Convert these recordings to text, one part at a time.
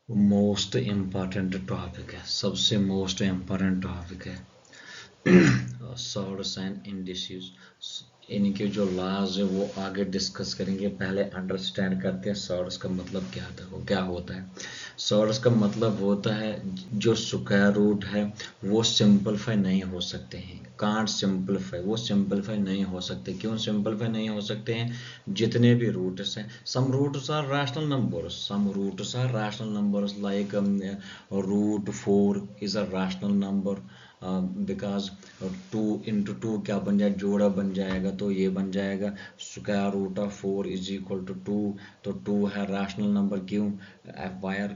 Most important topic है, सबसे most important topic है सॉर्ट्स एंड इंडिसेस। इनके जो लॉज है वो आगे डिस्कस करेंगे, पहले अंडरस्टैंड करते हैं सॉर्ट्स का मतलब क्या होता है। सॉर्ट्स का मतलब होता है जो स्क्वायर रूट है वो सिंपलीफाई नहीं हो सकते हैं, कांट सिंपलीफाई, वो सिंपलीफाई नहीं हो सकते। क्यों सिंपलीफाई नहीं हो सकते हैं? जितने भी रूट्स हैं, some roots are rational numbers, some roots are rational numbers like root 4 is a rational number, because 2 into 2 क्या बन जाए, जोड़ा बन जाएगा, तो ये बन जाएगा square root of 4 is equal to 2। तो 2 है रैशनल नंबर। क्यों? Where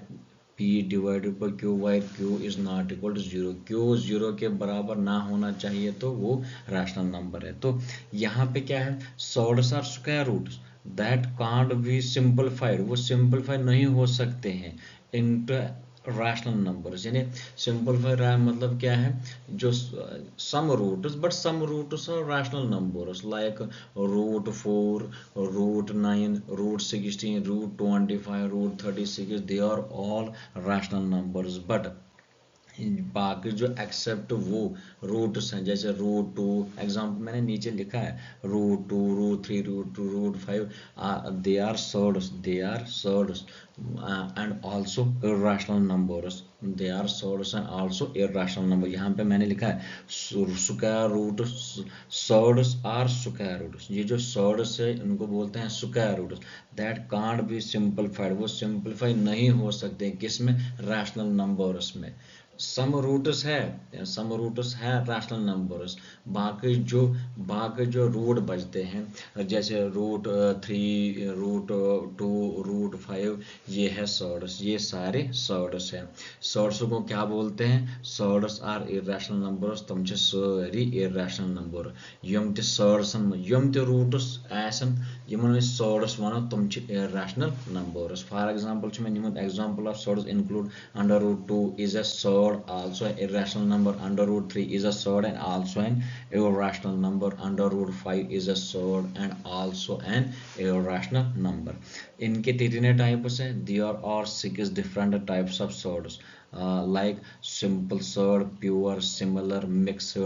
P divided by Q, where Q is not equal to 0, Q 0 के बराबर ना होना चाहिए तो वो रैशनल नंबर है। तो यहाँ पे क्या है, surds are square roots that can't be simplified, वो सिंपलीफाई नहीं हो सकते हैं इनटू रैशनल नंबर्स। यानी सिंपलीफाई मतलब क्या है, जो some roots, but some roots are rational numbers like root 4, root 9, root 16, root 25, root 36, they are all rational numbers. But बाकी जो एक्सेप्ट वो रूट्स हैं, जैसे रूट 2, एग्जाम्पल मैंने नीचे लिखा है, root 2, root 3, root 5, they are surds, they are surds and also irrational numbers, they are surds and also irrational number. यहाँ पे मैंने लिखा है square root, surds are square roots, ये जो सर्ड्स है इनको बोलते हैं square roots that can't be simplified, वो सिंपलीफाई नहीं हो सकते किसमें, रैशनल नंबर्स में। सम रूट्स है, सम रूट्स है रैशनल नंबर्स, बाकी जो रूट बचते हैं जैसे रूट 3, रूट 2, रूट 5, ये है सर्ड्स, ये सारे सर्ड्स हैं। सर्ड्स को क्या बोलते हैं, सर्ड्स आर इर्रेशनल नंबर्स, तम छ सारी इर्रेशनल नंबर, यम ते सर्ड्सन यम ते रूट्स आसन यमन अस सर्ड्स वनो तम छ इर्रेशनल नंबर्स। फॉर एग्जांपल छ मैं निमत example of surds include under root 2 is a surd, also an irrational number. Under root 3 is a surd and also an irrational number. Under root 5 is a surd and also an irrational number. इनके कितने types हैं? There are 6 different types of surds. Like simple surd, pure, similar, mixed,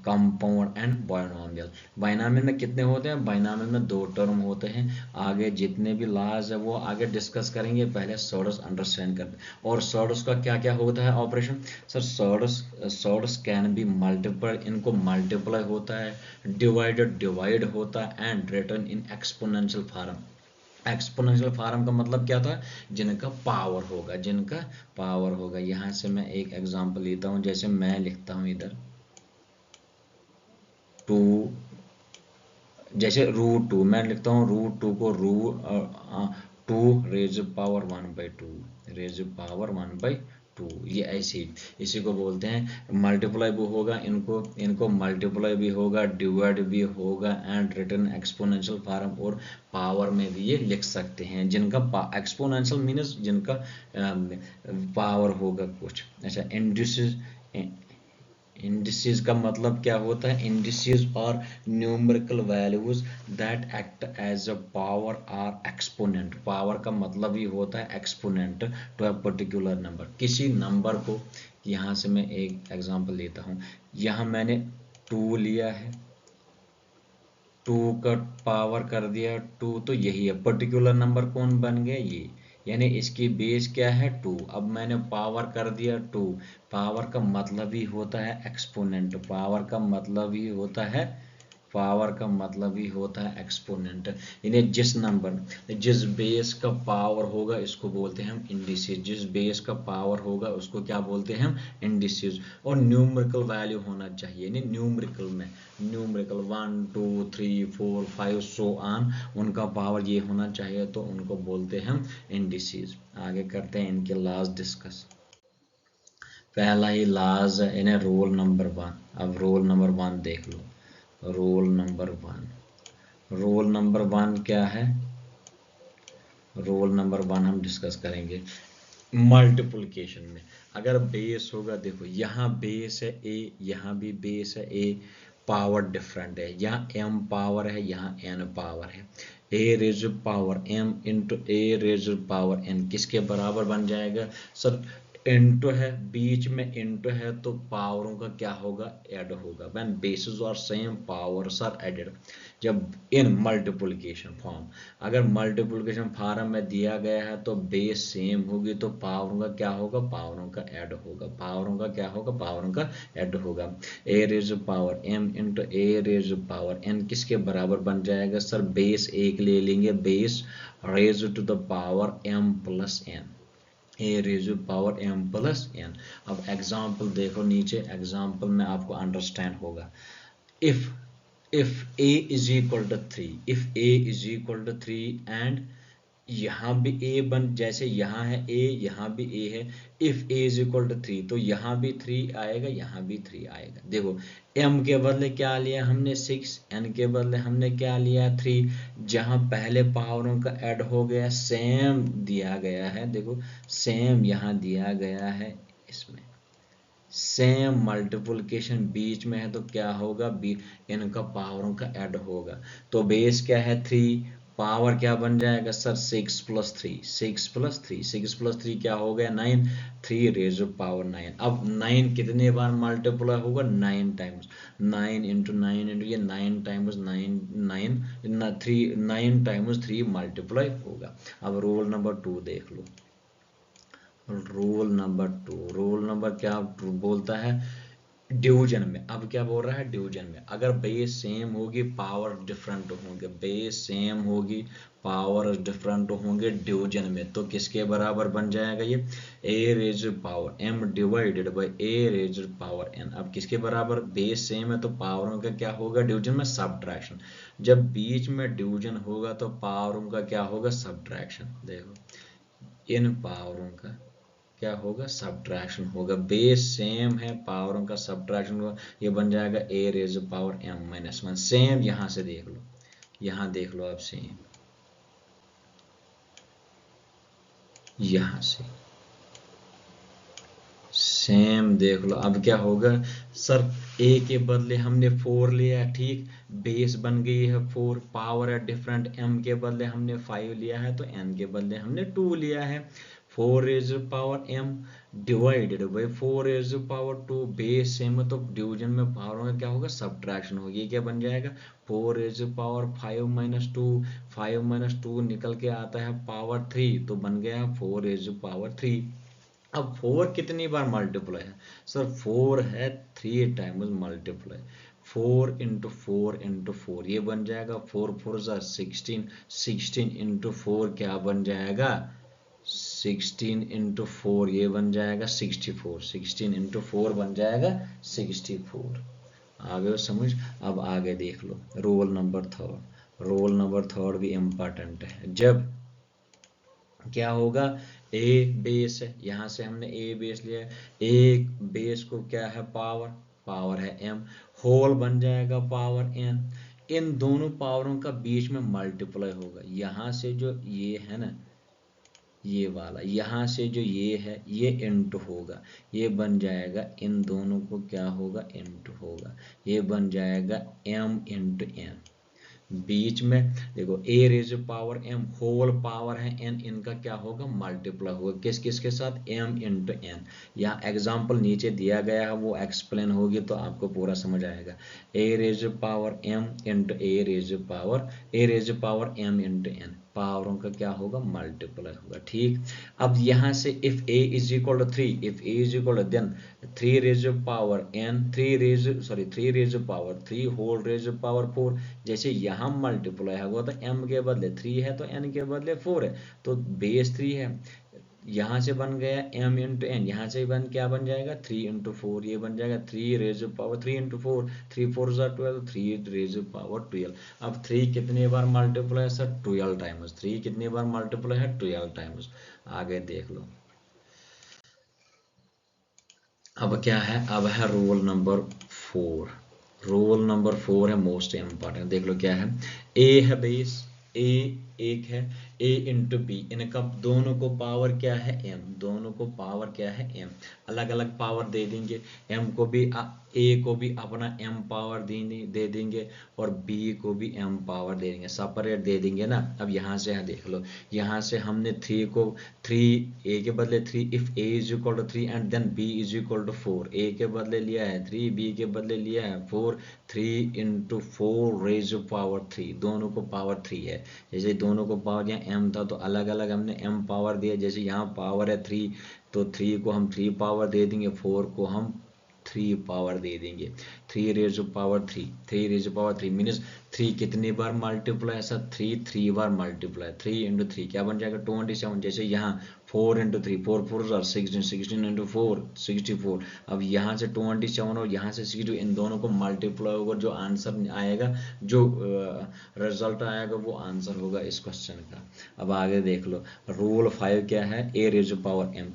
compound and binomial. Binomial में कितने होते हैं? Binomial में 2 term होते हैं। आगे जितने भी लॉज है वो आगे डिस्कस करेंगे, पहले सर्ड्स अंडरस्टैंड करते हैं। और सर्ड्स का क्या क्या होता है operation? Sir surds can be multiple, इनको मल्टीप्लाई होता है, डिवाइड होता है and written in exponential form. Exponential form का मतलब क्या था? जिनका पावर होगा, जिनका पावर होगा। यहाँ से मैं एक एग्जांपल लेता हूँ, जैसे मैं लिखता हूँ इधर 2, जैसे रूट 2 मैं लिखता हूँ, रूट 2 को 2 रेज पावर 1/2, रेज पावर 1/2, ये ऐसे ही, इसी को बोलते हैं मल्टीप्लाई भी होगा, इनको इनको मल्टीप्लाई भी होगा, डिवाइड भी होगा एंड रिटर्न एक्सपोनेंशियल फॉर्म, और पावर में भी ये लिख सकते हैं। जिनका एक्सपोनेंशियल मीन्स जिनका पावर होगा कुछ। अच्छा, इंडिसेस का मतलब क्या होता है? इंडिसेस और numerical values that act as a power are exponent. Power का मतलब ही होता है exponent to a particular number, किसी नंबर को। यहाँ से मैं एक एग्जांपल लेता हूँ, यहाँ मैंने 2 लिया है, 2 का पावर कर दिया 2, तो यही है पर्टिकुलर नंबर। कौन बन गया? ये, यानी इसकी बेस क्या है? 2। अब मैंने पावर कर दिया 2, पावर का मतलब ही होता है एक्सपोनेंट, पावर का मतलब ही होता है, पावर का मतलब ही होता है एक्सपोनेंट। यानी जिस नंबर, जिस बेस का पावर होगा इसको बोलते हैं हम इंडिसेस, जिस बेस का पावर होगा उसको क्या बोलते हैं हम? इंडिसेस। और न्यूमेरिकल वैल्यू होना चाहिए, यानी न्यूमेरिकल में, न्यूमेरिकल 1 2 3 4 5 सो ऑन, उनका पावर ये होना चाहिए, तो उनको बोलते हैं हम इंडिसेस। आगे करते हैं इनके लॉज डिस्कस। पहला ही लॉज है इन्हें रोल नंबर 1। अब रोल नंबर 1 देख लो, रोल नंबर 1, रोल नंबर 1 क्या है? रोल नंबर 1 हम डिस्कस करेंगे मल्टीप्लिकेशन में। अगर बेस होगा, देखो यहाँ बेस है a, यहाँ भी बेस है a, पावर डिफरेंट है, यहाँ m पावर है, यहाँ n पावर है। A raise power m into a raise power n किसके बराबर बन जाएगा सर, इंटू है, बीच में इंटू है तो पावरों का क्या होगा, ऐड होगा। व्हेन बेसिस और सेम पावर्स आर एडेड, जब इन मल्टीप्लिकेशन फॉर्म, अगर मल्टीप्लिकेशन फॉर्म में दिया गया है तो बेस सेम होगी तो पावरों का क्या होगा, पावरों का ऐड होगा। पावरों का क्या होगा, पावरों का ऐड होगा। ए raise power m into a raise power n किसके बराबर बन जाएगा सर, बेस एक ले लेंगे, base raise to the power m plus n, a raise power m plus n। अब एग्जाम्पल देखो नीचे, एग्जाम्पल में आपको अंडरस्टैंड होगा। If a is equal to 3, if a is equal to 3 and यहाँ भी a बन, जैसे यहाँ है a, यहाँ भी a है, if a is equal to 3 तो यहाँ भी 3 आएगा, यहाँ भी 3 आएगा। देखो m के बदले क्या लिया हमने 6, n के बदले हमने क्या लिया 3, जहाँ पहले पावरों का ऐड हो गया सेम दिया गया है, देखो सेम यहाँ दिया गया है, इसमें सेम मल्टीप्लिकेशन बीच में है तो क्या होगा, इनका पावरों का ऐड होगा। तो बेस क्या है 3, पावर क्या बन जाएगा सर 6 प्लस 3, 6 प्लस 3, 6 प्लस 3 क्या हो गया 9, 3 रेज पावर 9। अब 9 कितने बार मल्टीप्लाई होगा, 9 टाइम्स, 9 इंटू 9 इंटू ये 9 टाइम्स 9, 9 टाइम्स 3 मल्टीप्लाई होगा। अब रोल नंबर 2 देख लो, रूल नंबर 2, रूल नंबर क्या बोलता है, डिवीजन में। अब क्या बोल रहा है, डिवीजन में अगर बेस सेम होगी पावर डिफरेंट होंगे, बेस सेम होगी पावर डिफरेंट होंगे डिवीजन में, तो किसके बराबर बन जाएगा ये, a raise power m divided by a raise power n। अब किसके बराबर, बेस सेम है तो पावरों का क्या होगा डिवीजन में सब्ट्रैक्शन, जब बीच में डिवीजन होगा तो पावरों का क्या होगा सब्ट्रैक्शन। देखो इन पावरों का क्या होगा, सब्ट्रैक्शन होगा। बेस सेम है, पावरों का सब्ट्रैक्शन होगा, ये बन जाएगा a raise power m minus 1। Same यहां से देख लो, यहां देख लो आप, सेम यहां से सेम देख लो। अब क्या होगा सर, a के बदले हमने 4 लिया, ठीक, बेस बन गई है 4, पावर है डिफरेंट, m के बदले हमने 5 लिया है तो n के बदले हमने 2 लिया है। 4 raise power m divided by 4 raise power 2, base same है तो डिवीजन में पावरों का क्या होगा सब्ट्रैक्शन होगी, ये क्या बन जाएगा 4 रेज पावर 5 माइनस 2, 5 माइनस 2 निकल के आता है पावर 3 तो बन गया 4 रेज पावर 3। अब 4 कितनी बार मल्टीप्लाई है सर, 4 है 3 टाइम्स मल्टीप्लाई, 4 इंटू 4 इंटू 4 ये बन जाएगा 4 4 16, 16 इंटू 4 क्या बन जाएगा 16 इंटू 4 ये बन जाएगा 64, 16 इंटू 4 बन जाएगा 64। आगे समझ। अब आगे देख लो रोल नंबर 3, रोल नंबर 3 भी इम्पोर्टेंट है। जब क्या होगा, ए बेस है, यहां से हमने ए बेस लिया, ए बेस को क्या है पावर, पावर है m, होल बन जाएगा पावर n, इन दोनों पावरों का बीच में मल्टीप्लाई होगा, यहां से जो ये है ना ये वाला, यहां से जो ये है ये इंटू होगा, ये बन जाएगा, इन दोनों को क्या होगा इंटू होगा, ये बन जाएगा m इंटू n। बीच में देखो a raise power m whole power है n, इनका क्या होगा मल्टीप्लाई होगा, किस किस के साथ m इंटू n। यहाँ एग्जाम्पल नीचे दिया गया है वो एक्सप्लेन होगी तो आपको पूरा समझ आएगा। A raise power m into a raise power m into n, पावरों का क्या होगा मल्टीप्लाई होगा, ठीक। अब यहाँ से if a is equal to 3, if a is equal to then 3 raise power n, 3 raise power 3 whole raise power 4, जैसे यहाँ मल्टीप्लाई होगा तो m के बदले 3 है तो n के बदले 4 है, तो बेस 3 है, यहाँ से बन गया m इंटू n, यहाँ से क्या बन जाएगा 3 इंटू 4, ये बन जाएगा 3 raise power 3 into 4, 3 4 12, 3 raise power 12। अब 3 कितने बार मल्टीप्लाई है सर 12 टाइम्स, 3 कितने बार मल्टीप्लाई है 12 टाइम्स। आगे देख लो अब क्या है, अब है रोल नंबर 4, रोल नंबर 4 है मोस्ट इंपॉर्टेंट। देख लो क्या है, ए है बेस, ए एक है a इंटू बी, इनका दोनों को पावर क्या है m, दोनों को पावर क्या है m, अलग अलग पावर दे देंगे, m को भी a को भी अपना m पावर दे देंगे और b को भी m पावर दे देंगे, सेपरेट दे देंगे ना। अब यहाँ से देख लो, यहाँ से हमने 3 को 3 a के बदले 3, if a is equal to 3 and then b is equal to 4, a के बदले लिया है 3, b के बदले लिया है 4, 3 इंटू 4 रेज पावर 3, दोनों को पावर 3 है। जैसे दोनों को पावर यहाँ m था तो अलग अलग हमने m पावर दिया, जैसे यहाँ पावर है 3 तो 3 को हम 3 पावर दे देंगे, 4 को हम 3 पावर दे देंगे, 3 raise power 3, 3 raise power 3 means 3 कितनी बार मल्टीप्लाई, ऐसा 3 बार मल्टीप्लाई, 3 इंटू 3 क्या बन जाएगा 27। जैसे यहाँ 4 इंटू 3, 4 4 16, 16 इंटू 4 64। अब यहाँ से 27 और यहाँ से 62, इन दोनों को मल्टीप्लाई होगा, जो आंसर आएगा, जो रिजल्ट आएगा वो आंसर होगा इस क्वेश्चन का। अब आगे देख लो, रूल 5 क्या है, ए रेज पावर एम,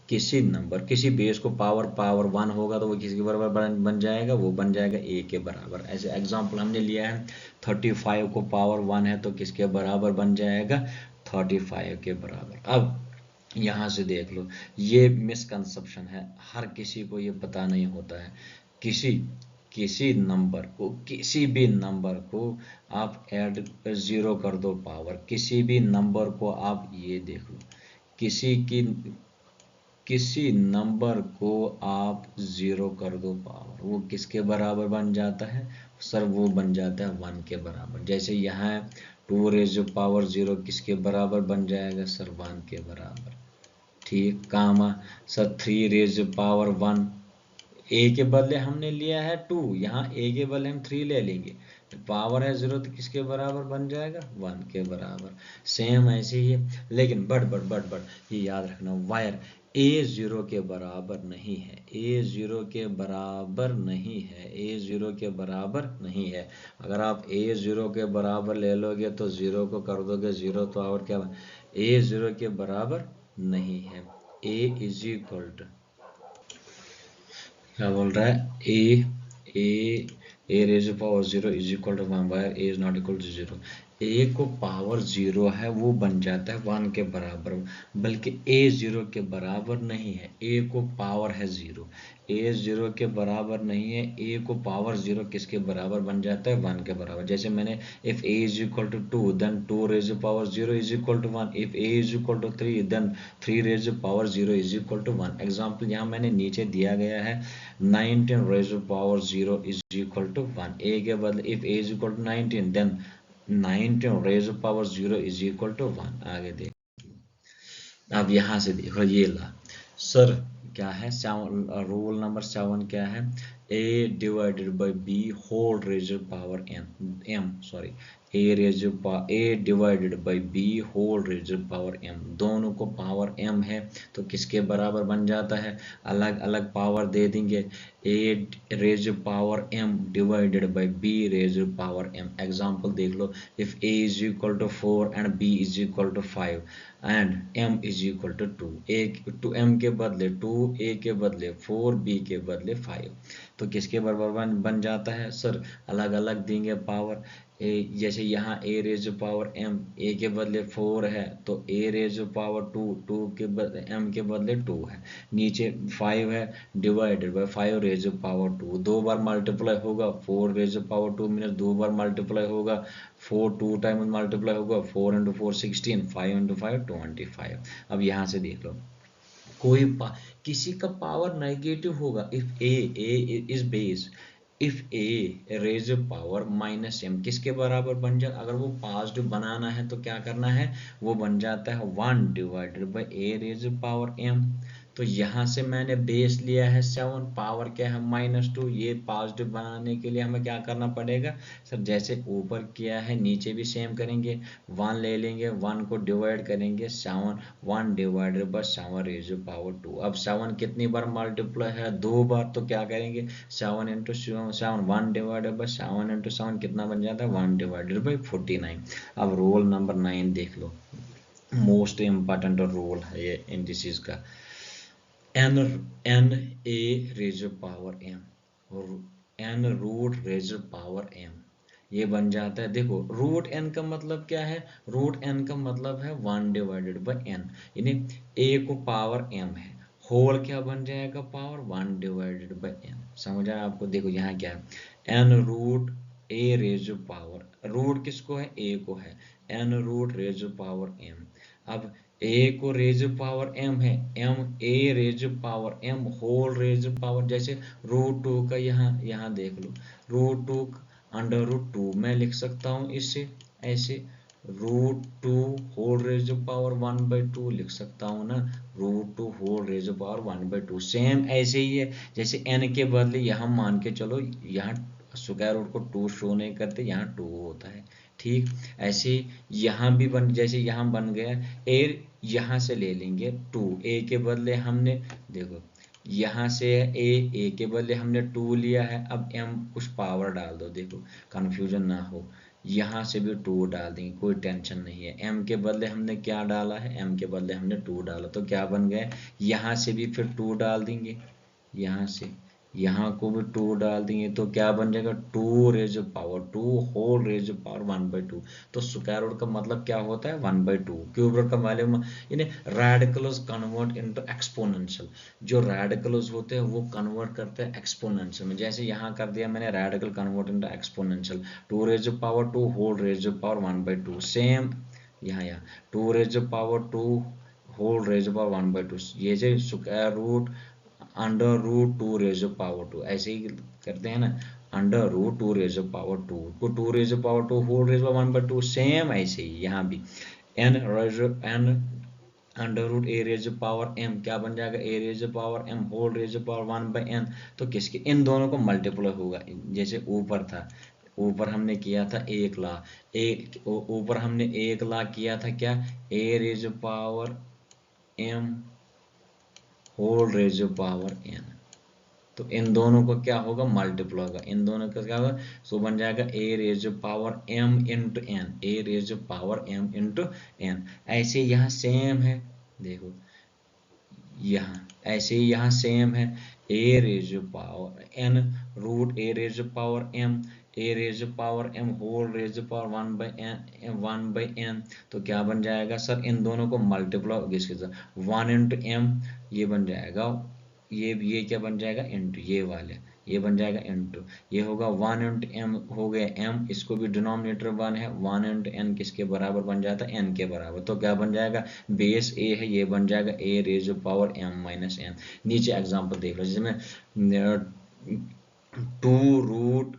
किसी नंबर किसी बेस को पावर 1 होगा तो वो किसके बराबर बन जाएगा, वो बन जाएगा a के बराबर। ऐसे एग्जांपल हमने लिया है 35 को पावर 1 है तो किसके बराबर बन जाएगा 35 के बराबर। अब यहाँ से देख लो, ये मिसकंसेप्शन है, हर किसी को ये पता नहीं होता है। किसी नंबर को, किसी भी नंबर को आप ऐड 0 कर दो पावर, किसी भी नंबर को आप, ये देख लो, किसी नंबर को आप 0 कर दो पावर, वो किसके बराबर बन जाता है सर, वो बन जाता है 1 के बराबर। जैसे यहाँ 2 रेज पावर 0 किसके बराबर बन जाएगा सर, 1 के बराबर। ठीक, कामा सर 3 रेज पावर 1, a के बदले हमने लिया है 2, यहाँ a के बदले हम 3 ले लेंगे, पावर है 0 तो किसके बराबर बन जाएगा 1 के बराबर। सेम ऐसे ही है, लेकिन बट ये याद रखना, वायर a 0 के बराबर नहीं है, a 0 के बराबर नहीं है, a 0 के बराबर नहीं है। अगर आप a 0 के बराबर ले लोगे तो 0 को कर दोगे 0 तो और क्या, a 0 के बराबर नहीं है। a इज इक्वल टू, क्या बोल रहा है, a raise power 0 is equal to 1, where a is not equal to 0। A को पावर 0 है वो बन जाता है 1 के बराबर, बल्कि ए 0 के बराबर नहीं है, ए को पावर है 0, ए 0 के बराबर नहीं है, ए को पावर 0 किसके बराबर बन जाता है 1 के बराबर। जैसे मैंने if a is equal to 2 then 2 raise power 0 is equal to 1, if a is equal to 3 then 3 raise power 0 is equal to 1। Example यहाँ मैंने नीचे दिया गया है 19 raise power 0 is equal to 1, a के बदले if a is equal to 19 then 19 raise power 0 is equal to 1। आगे देख, अब यहाँ से देखो ये ला सर क्या है, रूल नंबर 7 क्या है, a divided by b whole raise power m sorry a divided by b whole raise power m, दोनों को पावर m है तो किसके बराबर बन जाता है, अलग अलग पावर दे देंगे, a raise power m divided by b raise power m। Example देख लो, if a is equal to 4 and b is equal to 5 and m is equal to 2, two m के बदले 2, a के बदले 4, b के बदले 5, तो किसके बराबर बन जाता है सर, अलग अलग देंगे पावर। जैसे यहाँ a raise power m, a के बदले 4 है तो a रेज पावर 2, 2 के बदले m के बदले 2 है, नीचे 5 है डिवाइडेड बाय 5 रेज पावर 2, 2 बार मल्टीप्लाई होगा, 4 रेज पावर 2 मीनस 2 बार मल्टीप्लाई होगा, 4 2 टाइम मल्टीप्लाई होगा, 4 इंटू 4 16, 5 इंटू 5 25। अब यहाँ से देख लो, कोई किसी का पावर नेगेटिव होगा, if a is base, if a raise power minus m किसके बराबर बन जाए, अगर वो पॉजिटिव बनाना है तो क्या करना है, वो बन जाता है 1 divided by a raise power m। तो यहाँ से मैंने बेस लिया है 7, पावर क्या है -2, ये पॉजिटिव बनाने के लिए हमें क्या करना पड़ेगा सर, जैसे ऊपर किया है नीचे भी सेम करेंगे, 1 ले लेंगे, 1 को डिवाइड करेंगे 7, 1 डिवाइडेड बाय 7 रेज पावर 2। अब 7 कितनी बार मल्टीप्लाई है, 2 बार, तो क्या करेंगे 7 इंटू 7, 1 डिवाइडेड बाय 7 इंटू 7 कितना बन जाता है 1 डिवाइडेड बाई 49। अब रोल नंबर 9 देख लो, मोस्ट इम्पॉर्टेंट रोल है ये इंडिसेस का, n a raise power m और n root raise power m, ये बन जाता है। देखो रूट एन का मतलब क्या है, रूट एन का मतलब है 1 डिवाइडेड बाई एन, यानी ए को पावर एम है, होल क्या बन जाएगा, पावर 1 डिवाइडेड बाई एन। समझ आया आपको। देखो यहाँ क्या है, n root a raise power, root किसको है, ए को है, n root raise power m. अब ए को रेज पावर एम है, m a raise power m whole raise power, जैसे रूट टू का यहाँ यहाँ देख लो, root two under root two मैं लिख सकता हूँ इसे ऐसे, root two whole raise power 1/2 लिख सकता हूँ ना, root two whole raise power 1/2। Same ऐसे ही है, जैसे एन के बदले यहाँ मान के चलो, यहाँ स्क्वायर रूट को 2 शो नहीं करते, यहाँ 2 होता है। ठीक ऐसे यहाँ भी बन, जैसे यहाँ बन गया ए, यहाँ से ले लेंगे 2, ए के बदले हमने देखो यहाँ से ए के बदले हमने 2 लिया है, अब एम कुछ पावर डाल दो, देखो कंफ्यूजन ना हो, यहाँ से भी 2 डाल देंगे, कोई टेंशन नहीं है। एम के बदले हमने क्या डाला है, एम के बदले हमने 2 डाला, तो क्या बन गया, यहाँ से भी फिर 2 डाल देंगे, यहाँ से यहाँ को भी 2 डाल देंगे, तो क्या बन जाएगा, 2 raise power 2 whole raise power 1/2। तो स्क्वायर रूट का मतलब क्या होता है, 1/2। क्यूब रूट का वैल्यू यानी रेडिकल्स कन्वर्ट इनटू एक्सपोनेंशियल, जो रेडिकल्स होते हैं वो कन्वर्ट करते हैं एक्सपोनेंशियल में, जैसे यहाँ कर दिया मैंने radical convert into exponential, 2 raise power 2 whole raise power 1/2। Same यहाँ 2 raise power 2 whole raise power 1/2, ये जो square root under root 2 raise power 2 ऐसे ही करते हैं ना, अंडर रूट 2 रेज पावर 2 को 2 raise power 2 whole raise power 1/2। Same ऐसे ही यहाँ भी n raise n under root a raise power m क्या बन जाएगा, a raise power m whole raise power 1/n। तो किसके, इन दोनों को मल्टीप्लाई होगा, जैसे ऊपर था, ऊपर हमने किया था 1 लाख, एक ऊपर हमने 1 लाख किया था क्या, a raise power m whole raise power n, तो इन दोनों को क्या होगा, मल्टीप्लाई होगा, इन दोनों का क्या होगा, सो बन जाएगा a raise power m into n, a raise power m into n. ऐसे यहाँ सेम है, देखो यहाँ ऐसे ही यहाँ सेम है, a raise power n root a raise power m, a raise power m whole raise power 1/n। तो क्या बन जाएगा सर, इन दोनों को मल्टीप्लाई इसके साथ 1 इंटू एम, ये बन जाएगा, ये क्या बन जाएगा, इंटू ये वाले, ये बन जाएगा इंटू, ये होगा 1 इंटू एम हो गया एम, इसको भी डिनोमिनेटर 1 है, 1 इंटू एन किसके बराबर बन जाता है, एन के बराबर। तो क्या बन जाएगा, बेस ए है, ये बन जाएगा a raise power m minus n. नीचे एग्जांपल देख लो, जिसमें 2 रूट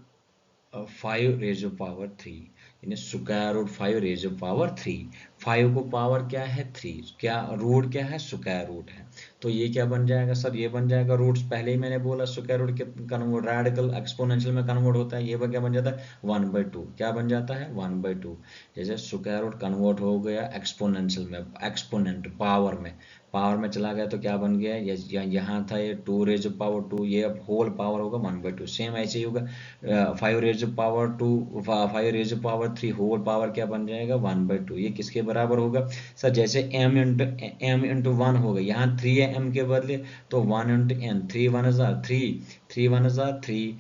5 रेज पावर 3, यानी स्क्वायर रूट 5 रेज पावर 3, 5 को पावर क्या है 3, क्या रूट क्या है, स्क्वायर रूट है। तो ये क्या बन जाएगा सर, ये बन जाएगा रूट्स, पहले ही मैंने बोला स्क्वायर रूट के कन्वर्ट रेडिकल एक्सपोनेंशियल में कन्वर्ट होता है, ये क्या बन जाता है 1/2, क्या बन जाता है 1/2। जैसे स्क्वायर रूट कन्वर्ट हो गया एक्सपोनेंशियल में, एक्सपोनेंट पावर में चला गया, तो क्या बन गया, यहाँ था ये 2 रेज पावर 2, ये अब होल पावर होगा 1/2। सेम ऐसे ही होगा 5 raise power 2 5 raise power 3 whole power क्या बन जाएगा 1/2, ये किसके बराबर होगा सर, जैसे m इंटू 1 होगा, यहाँ 3 है m के बदले, तो 1 इंटू n, 3 1 3 3 1 3,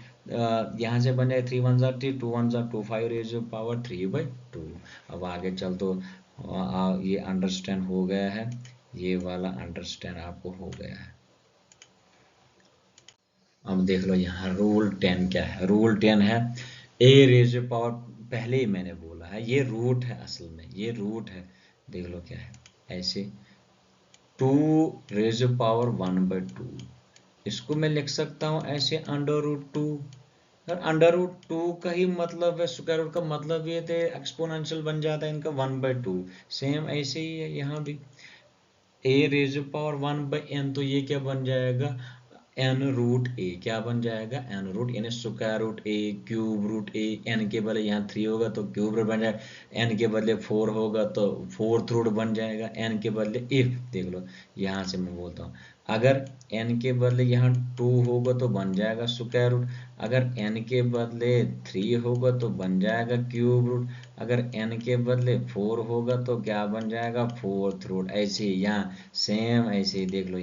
यहाँ से बन जाए 3 1 3 2 1 2 5 रेज पावर 3/2। अब आगे चल तो ये अंडरस्टैंड हो गया है, ये वाला अंडरस्टैंड आपको हो गया है। अब देख लो यहाँ रूल 10 क्या है, रूल 10 है ए रेज पावर, पहले ही मैंने बोला है ये रूट है, असल में ये रूट है, देख लो क्या है, ऐसे 2 रेज पावर 1/2, इसको मैं लिख सकता हूँ ऐसे अंडर रूट 2, और अंडर रूट 2 का ही मतलब है, स्क्वायर रूट का मतलब ये थे एक्सपोनेंशियल बन जाता है इनका 1/2। सेम ऐसे ही है यहाँ भी ए रेज पावर 1/n, तो ये क्या बन जाएगा एन रूट ए, क्या बन जाएगा एन रूट, यानी स्क्वायर रूट ए क्यूब रूट ए, एन के बदले यहाँ 3 होगा तो क्यूब रूट बन जाएगा, एन के बदले 4 होगा तो फोर्थ रूट बन जाएगा, एन के बदले इफ, देख लो यहाँ से मैं बोलता हूँ अगर n के बदले यहाँ 2 होगा तो बन जाएगा स्क्वायर रूट, अगर n के बदले 3 होगा तो बन जाएगा क्यूब रूट, अगर n के बदले 4 होगा तो क्या बन जाएगा फोर्थ रूट। ऐसे ही यहाँ सेम ऐसे ही देख लो,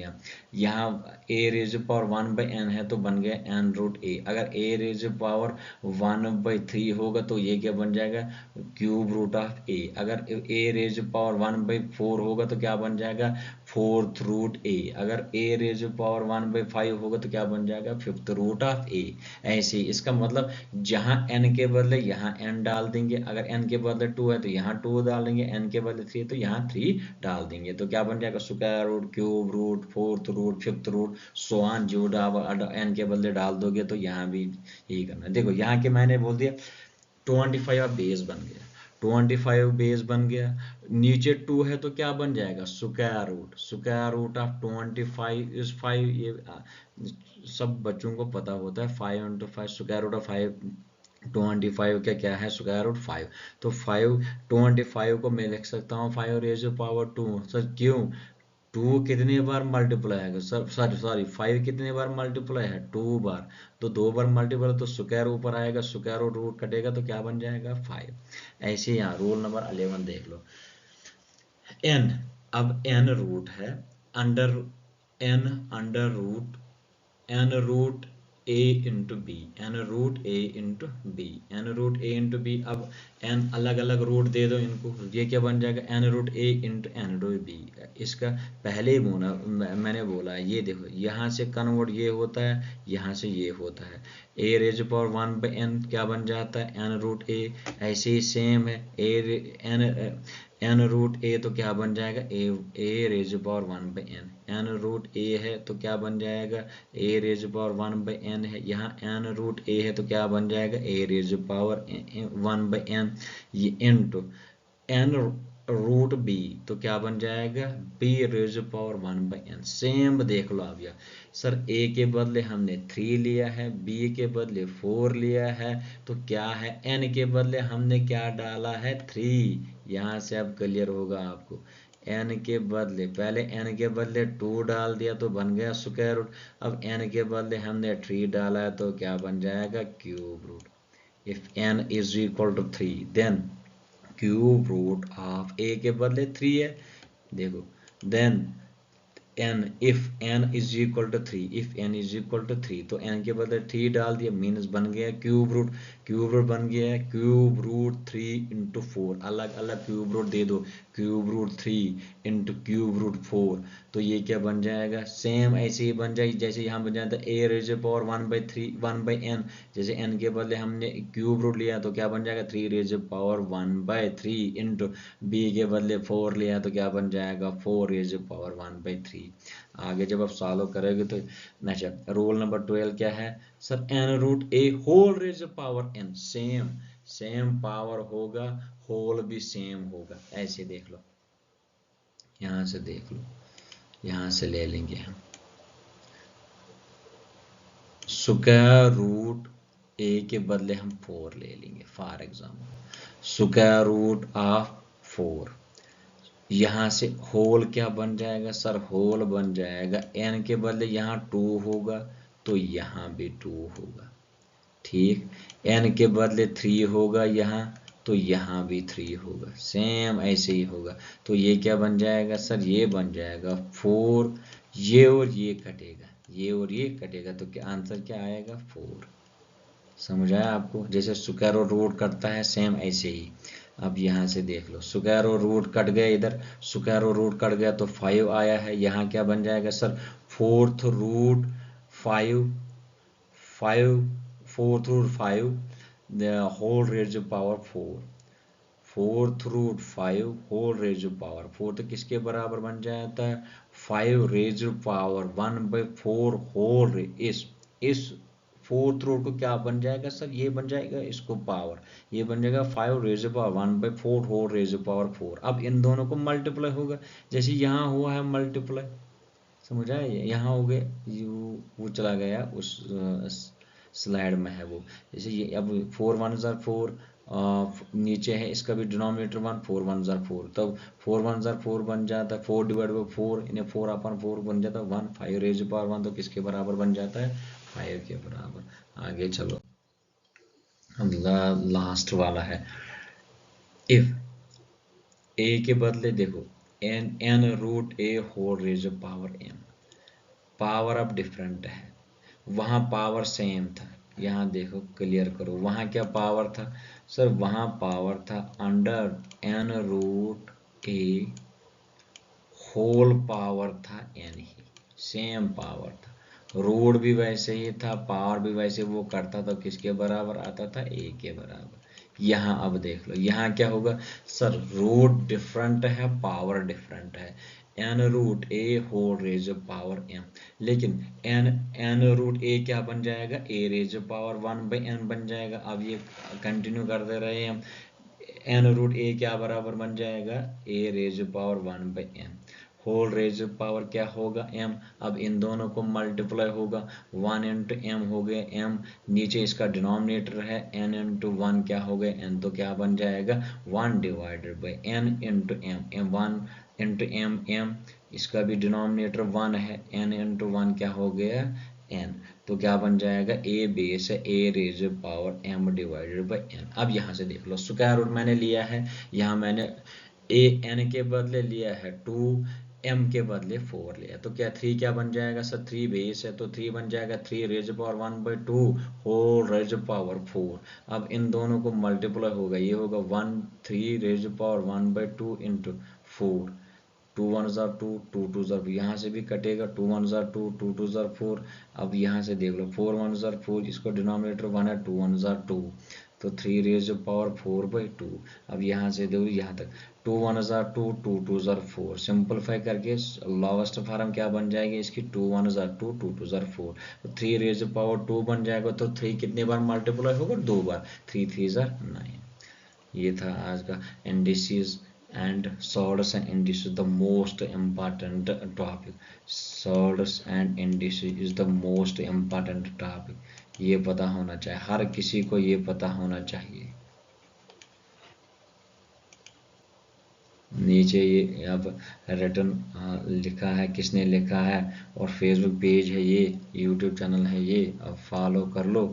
यहाँ a रेज पावर 1/n है तो बन गया n रूट a, अगर a रेज पावर 1/3 होगा तो ये क्या बन जाएगा क्यूब रूट ऑफ a, अगर a रेज पावर 1/4 होगा तो क्या बन जाएगा फोर्थ रूट a, अगर a रेज पावर 1/5 होगा तो क्या बन जाएगा फिफ्थ रूट ऑफ a। ऐसे ही इसका मतलब जहां n के बदले यहाँ n डाल देंगे, अगर n के बदले 2 है तो यहाँ 2 डाल देंगे, n के बदले 3 है तो यहाँ 3 डाल देंगे, तो क्या बन जाएगा square root, cube root, fourth root, fifth root, so on, जो n के बदले डाल दोगे तो यहाँ भी यही करना है। देखो यहाँ के मैंने बोल दिया 25 बेस बन गया, 25 बेस बन गया, नीचे 2 है तो क्या बन जाएगा स्क्वायर रूट ऑफ 25 इज 5, ये सब बच्चों को पता होता है, 5 इंटू 5 स्क्वायर रूट ऑफ 5, 25 का क्या है स्क्वायर रूट 5, तो 25 को मैं लिख सकता हूँ 5 रेज पावर 2। सर क्यों, 2 कितने बार मल्टीप्लाई है सर, सॉरी 5 कितने बार मल्टीप्लाई है 2 बार, तो 2 बार मल्टीप्लाई तो स्क्वायर ऊपर आएगा, स्क्वायर रूट कटेगा तो क्या बन जाएगा 5। ऐसे यहाँ रोल नंबर 11 देख लो, n, अब n रूट है, under n root a into b, n root a into b, n root a into b, अब n अलग अलग रूट दे दो इनको, ये क्या बन जाएगा n root a into n root b। इसका पहले ही बोला, मैंने बोला ये देखो यहाँ से कन्वर्ट ये होता है, यहाँ से ये होता है, a रेज पावर 1/n क्या बन जाता है n रूट a, ऐसे ही सेम है n रूट a तो क्या बन जाएगा a raise power 1/n, n root a है तो क्या बन जाएगा a रेज पावर 1/n है, यहाँ n रूट a है तो क्या बन जाएगा a रेज पावर 1/n, ये इंटू n रूट b तो क्या बन जाएगा b raise power 1/n। Same देख लो आप, सर a के बदले हमने 3 लिया है, b के बदले 4 लिया है, तो क्या है n के बदले हमने क्या डाला है 3, यहाँ से अब क्लियर होगा आपको, n के बदले पहले n के बदले 2 डाल दिया तो बन गया स्क्वायर रूट, अब n के बदले हमने 3 डाला है तो क्या बन जाएगा cube root. If n is equal to 3 then cube root of a के बदले 3 है, देखो then n if n is equal to 3, if n is equal to 3 तो n के बदले 3 डाल दिया, मीन्स बन गया क्यूब रूट बन गया है क्यूब रूट 3 इंटू 4, अलग अलग क्यूब रूट दे दो, cube root 3 into cube root 4, तो ये क्या बन जाएगा सेम ऐसे ही बन जाएगी जैसे यहाँ बन जाता है a रेज पावर 1/n, जैसे n के बदले हमने क्यूब रूट लिया तो क्या बन जाएगा 3 रेज पावर 1/3 इंटू b के बदले 4 लिया तो क्या बन जाएगा 4 रेज पावर 1/3। आगे जब आप सॉल्व करोगे तो अच्छा रूल नंबर 12 क्या है sir n root a whole raise power n, same power होगा, होल भी सेम होगा, ऐसे देख लो, यहाँ से देख लो, यहाँ से ले लेंगे हम स्क्वायर रूट a के बदले हम 4 ले लेंगे, for example square root of 4, यहाँ से होल क्या बन जाएगा सर होल बन जाएगा n के बदले यहाँ 2 होगा तो यहाँ भी 2 होगा, ठीक, n के बदले 3 होगा यहाँ तो यहाँ भी 3 होगा, सेम ऐसे ही होगा, तो ये क्या बन जाएगा सर ये बन जाएगा 4, ये और ये कटेगा, ये और ये कटेगा तो क्या आंसर क्या आएगा 4। समझ आया आपको, जैसे स्क्वायर और रूट कटता है सेम ऐसे ही। अब यहाँ से देख लो स्क्वायर और रूट कट गए, इधर स्क्वायर और रूट कट गया तो 5 आया है, यहाँ क्या बन जाएगा sir fourth root 5 whole raise power 4, fourth root 5 whole raise power 4 तो किसके बराबर बन जाता है 5 रेज पावर 1/4 होल, इस फोर्थ रूट को क्या बन जाएगा सर ये बन जाएगा इसको पावर, ये बन जाएगा 5 raise power 1/4 whole raise power 4। अब इन दोनों को मल्टीप्लाई होगा, जैसे यहाँ हुआ है मल्टीप्लाई, समझ आया, यहाँ हो गए वो चला गया उस स्लाइड में है वो, जैसे ये अब 4 1 4 नीचे है इसका भी डिनोमिनेटर 1, 4 1 जार 4, तब 4 1 जार 4 बन जाता है, 4 डिवाइड बाई 4 इन्हें 4 अपन 4 बन जाता है 1, 5 रेज पावर 1 तो किसके बराबर बन जाता है 5 के बराबर। आगे चलो लास्ट वाला है, इफ ए के बदले देखो n root a whole raise power m, power अब डिफरेंट है, वहां पावर सेम था, यहाँ देखो क्लियर करो, वहां क्या पावर था सर, वहां पावर था under n root a whole power था n ही, सेम पावर था, रूट भी वैसे ही था, पावर भी वैसे वो करता तो किसके बराबर आता था a के बराबर। यहाँ अब देख लो यहाँ क्या होगा सर, रूट डिफरेंट है पावर डिफरेंट है, n root a whole raise power m, लेकिन n रूट a क्या बन जाएगा a raise power 1 by n बन जाएगा। अब ये कंटिन्यू करते रहे हम, n रूट a क्या बराबर बन जाएगा a raise power 1 by n, whole raise power क्या होगा m, अब इन दोनों को मल्टीप्लाई होगा 1 इंटू m हो गया m, नीचे इसका डिनोमिनेटर है n इंटू 1 क्या हो गया n, तो क्या बन जाएगा 1 divided by n into m, 1 into m, इसका भी डिनोमिनेटर 1 है, n इंटू 1 क्या हो गया n, तो क्या बन जाएगा a बेस है a raise power m divided by n। अब यहाँ से देख लो स्क्वायर रूट मैंने लिया है, यहाँ मैंने a n के बदले लिया है 2, m के बदले 4 लिया, तो क्या 3 क्या बन जाएगा सर, 3 बेस है तो 3 बन जाएगा 3 raise power 1 by 2 whole raise power 4। अब इन दोनों को मल्टीप्लाई होगा, ये होगा 1 3 रेज पावर 1 बाई 2 इंटू 4, 2 1 जार 2, 2 2 जार, यहाँ से भी कटेगा 2 1 जार 2, 2 2 जार 4। अब यहाँ से देख लो 4 1 जार 4, इसको डिनोमिनेटर 1 है, 2 1 जार 2, तो 3 रेज पावर 4 बाई 2। अब यहाँ से देखो यहाँ तक 2 1 जार 2, 2 2 जार 4, सिंपलीफाई करके लोवेस्ट फॉर्म क्या बन जाएगी इसकी 2 1 जार 2, 2 2 जार 4, तो 3 रेज पावर 2 बन जाएगा, तो 3 कितने बार मल्टीप्लाई होगा 2 बार, 3 3 जार 9। ये था आज का indices and sorts and indices, the most important topic, sorts and indices is the most important topic, ये पता होना चाहिए, हर किसी को ये पता होना चाहिए। नीचे ये अब रिटर्न लिखा है, किसने लिखा है, और फेसबुक पेज है ये, यूट्यूब चैनल है ये, अब फॉलो कर लो।